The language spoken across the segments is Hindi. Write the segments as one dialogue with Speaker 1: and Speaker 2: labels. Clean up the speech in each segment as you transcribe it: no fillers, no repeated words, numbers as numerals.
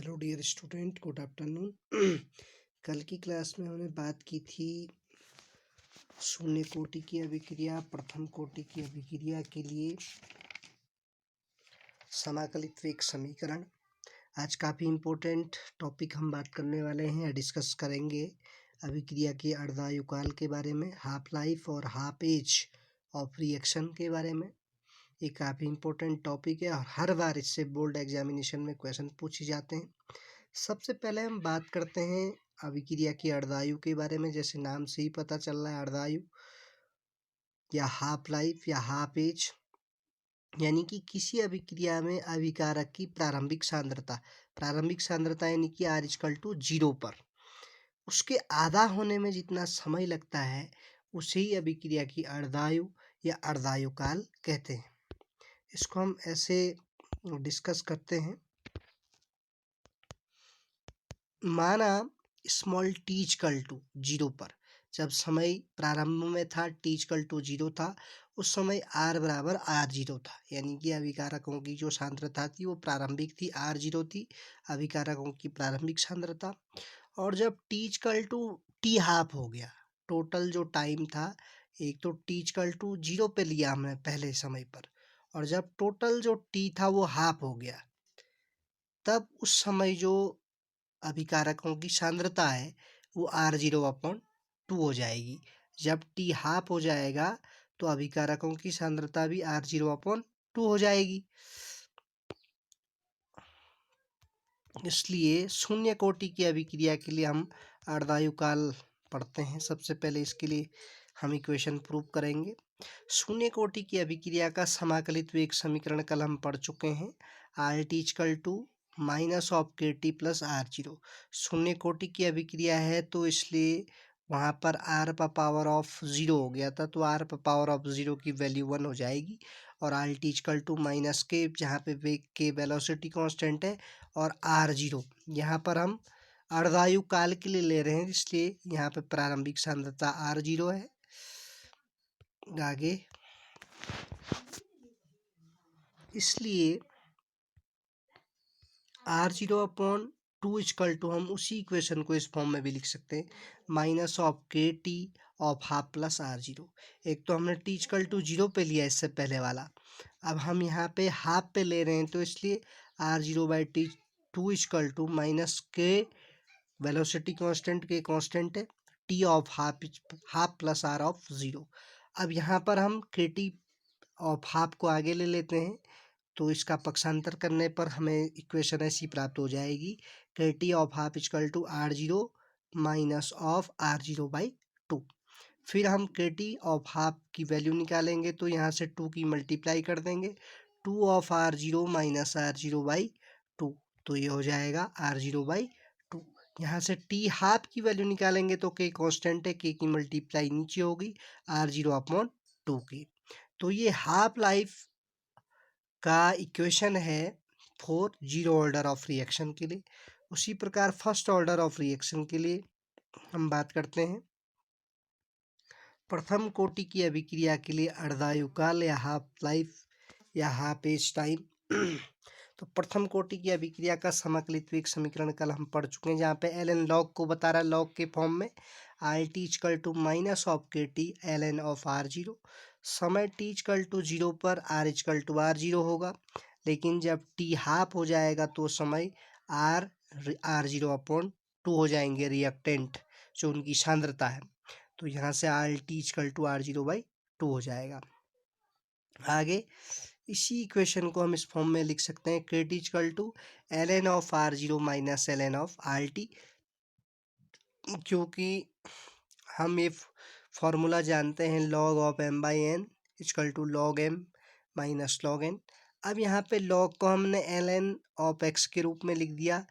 Speaker 1: Hello dear student, good afternoon. कल की क्लास में हमने बात की थी शून्य कोटि की अभिक्रिया, प्रथम कोटि की अभिक्रिया के लिए समाकलित वेग समीकरण। आज काफ़ी इम्पोर्टेंट टॉपिक हम बात करने वाले हैं, डिस्कस करेंगे अभिक्रिया के अर्धायुकाल के बारे में, हाफ लाइफ और हाफ एज ऑफ रिएक्शन के बारे में। ये काफ़ी इम्पोर्टेंट टॉपिक है और हर बार इससे बोर्ड एग्जामिनेशन में क्वेश्चन पूछे जाते हैं। सबसे पहले हम बात करते हैं अभिक्रिया की अर्धायु के बारे में। जैसे नाम से ही पता चल रहा है, अर्धायु या हाफ लाइफ या हाफ एज, यानी कि किसी अभिक्रिया में अभिकारक की प्रारंभिक सांद्रता यानी कि R=0 पर उसके आधा होने में जितना समय लगता है उसे ही अभिक्रिया की अर्धायु या अर्धायुकाल कहते हैं। इसको हम ऐसे डिस्कस करते हैं। माना स्मॉल t=0 पर, जब समय प्रारंभ में था t=0 था, उस समय R=R0 था, यानी कि अभिकारकों की जो सांद्रता थी वो प्रारंभिक थी, R0 थी अभिकारकों की प्रारंभिक सांद्रता। और जब t हाफ हो गया, टोटल जो टाइम था, एक तो t=0 पे लिया हमने पहले समय पर, और जब टोटल जो t था वो हाफ हो गया, तब उस समय जो अभिकारकों की सांद्रता है वो R0/2 हो जाएगी। जब t हाफ हो जाएगा तो अभिकारकों की सांद्रता भी R0/2 हो जाएगी। इसलिए शून्य कोटि की अभिक्रिया के लिए हम अर्धायुकाल पढ़ते हैं। सबसे पहले इसके लिए हम इक्वेशन प्रूव करेंगे। शून्य कोटि की अभिक्रिया का समाकलित वेग समीकरण कल हम पढ़ चुके हैं। RT=- KT + R0। शून्य कोटि की अभिक्रिया है तो इसलिए वहाँ पर R⁻0 हो गया था, तो R⁻0 की वैल्यू 1 हो जाएगी। और RT=- K, जहाँ पे वेग के वेलोसिटी कांस्टेंट है, और R0 यहाँ पर हम अर्धायुकाल के लिए ले रहे हैं, इसलिए यहाँ पे प्रारंभिक सांद्रता R0 है। आगे इसलिए R0/2 हम उसी इक्वेशन को इस फॉर्म में भी लिख सकते हैं, -KT of half plus R0। एक तो हमने t=0 पे लिया इससे पहले वाला, अब हम यहाँ पे हाफ पे ले रहे हैं, तो इसलिए R0/2 -K, वेलोसिटी कांस्टेंट के कांस्टेंट है, T of half plus R of 0। अब यहाँ पर हम KT ऑफ हाफ को आगे ले लेते हैं, तो इसका पक्षांतर करने पर हमें इक्वेशन ऐसी प्राप्त हो जाएगी, KT of half R0 minus of R0/2। फिर हम KT ऑफ हाफ की वैल्यू निकालेंगे, तो यहाँ से 2 की मल्टीप्लाई कर देंगे, 2 ऑफ R0 माइनस R0/2, तो ये हो जाएगा R0/2। यहाँ से T हाफ की वैल्यू निकालेंगे तो K कांस्टेंट है, K की मल्टीप्लाई नीचे होगी R0/2 की। तो ये हाफ लाइफ का इक्वेशन है for zero order of reaction के लिए। उसी प्रकार फर्स्ट ऑर्डर ऑफ रिएक्शन के लिए हम बात करते हैं। प्रथम कोटि की अभिक्रिया के लिए अर्धायुकाल या हाफ लाइफ या हाफ एज टाइम। तो प्रथम कोटि की अभिक्रिया का समाकलित वेग समीकरण कल हम पढ़ चुके हैं, जहाँ पे ln log को बता रहा है लॉग के फॉर्म में, RT=- KT ln of R0। समय t=0 पर R=R0 होगा, लेकिन जब t हाफ हो जाएगा तो समय R0/2 हो जाएंगे रिएक्टेंट जो उनकी सांद्रता है, तो यहाँ से RT=R0/2 हो जाएगा। आगे इसी इक्वेशन को हम इस फॉर्म में लिख सकते हैं, KT= ln of R0 minus ln of RT, क्योंकि हम ये फॉर्मूला जानते हैं log of m/n = log m minus log n। अब यहाँ पे log को हमने ln ऑफ x के रूप में लिख दिया,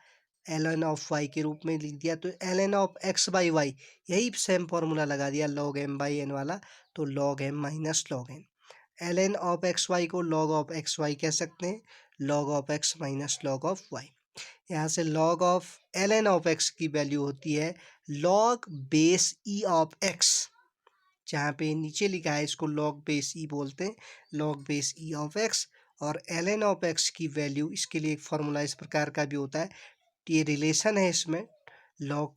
Speaker 1: ln ऑफ y के रूप में लिख दिया, तो ln ऑफ x/y यही सेम फॉर्मूला लगा दिया log m/n वाला, तो log m minus log n। ln of xy को log ऑफ xy कह सकते हैं, log of x minus log of y। यहाँ से log of ln of x की वैल्यू होती है log base e of x, जहाँ पे नीचे लिखा है इसको log बेस e बोलते हैं, log base e of x। और ln ऑफ x की वैल्यू, इसके लिए एक फॉर्मूला इस प्रकार का भी होता है, ये रिलेशन है इसमें लॉग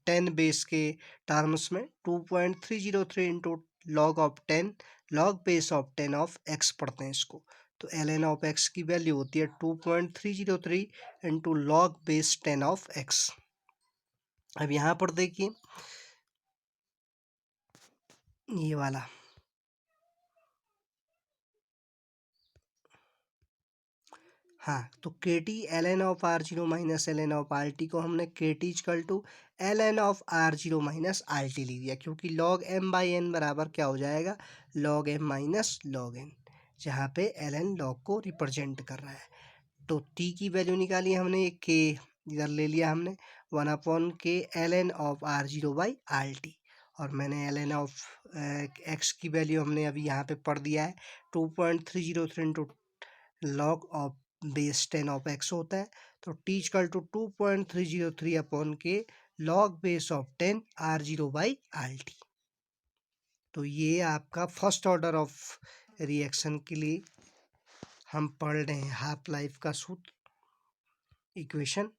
Speaker 1: 10 बेस के टर्म्स में 2.303 into log of 10 log base of 10 of x पढ़ते हैं इसको। तो ln ऑफ x की वैल्यू होती है 2.303 into log base 10 of x। अब यहाँ पर देखिए ये वाला हाँ, तो K T L N of R zero minus L N of R T को हमने K T equal to L N of R zero minus R T ले लिया, क्योंकि लॉग एम बाई एन बराबर क्या हो जाएगा, log M minus log N, जहाँ पे एल एन लॉग को रिप्रेजेंट कर रहा है। तो टी की वैल्यू निकाली हमने, एक के इधर ले लिया हमने 1 K L N of R zero by R T, और मैंने एल एन ऑफ एक्स की वैल्यू हमने अभी यहाँ पे पढ़ दिया है 2.303 into log of base 10 of X होता है। तो T equal to 2.303 upon K log base of 10 R zero by R T. तो ये आपका फर्स्ट ऑर्डर ऑफ रिएक्शन के लिए हम पढ़ रहे हैं हाफ लाइफ का सूत्र इक्वेशन।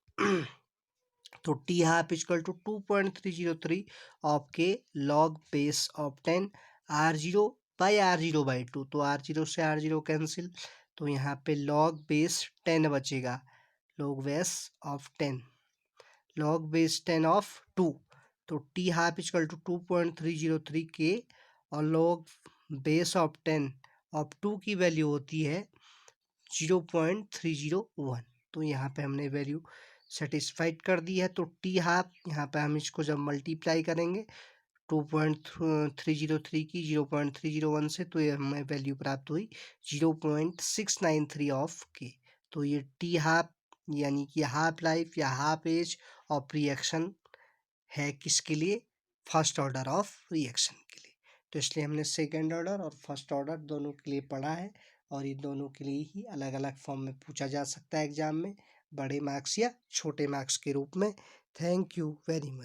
Speaker 1: तो t half equal to 2.303 of k log base of 10 R zero by 2। तो आर जीरो से आर जीरो कैंसिल, तो यहाँ पे लॉग बेस 10 बचेगा, log base of 10 log base 10 of 2। तो टी हाफ इक्वल टू 2.303 के और लॉग बेस ऑफ 10 ऑफ 2 की वैल्यू होती है 0.301। तो यहाँ पे हमने वैल्यू सेटिस्फाइड कर दी है। तो टी हाफ यहाँ पे हम इसको जब मल्टीप्लाई करेंगे 2.303 की 0.301 से, तो ये हमें वैल्यू प्राप्त हुई 0.693 ऑफ के। तो ये टी हाफ यानी कि हाफ लाइफ या हाफ एज ऑफ रिएक्शन है किसके लिए, फर्स्ट ऑर्डर ऑफ रिएक्शन के लिए। तो इसलिए हमने सेकेंड ऑर्डर और फर्स्ट ऑर्डर दोनों के लिए पढ़ा है, और ये दोनों के लिए ही अलग अलग फॉर्म में पूछा जा सकता है एग्जाम में, बड़े मार्क्स या छोटे मार्क्स के रूप में। Thank you very much.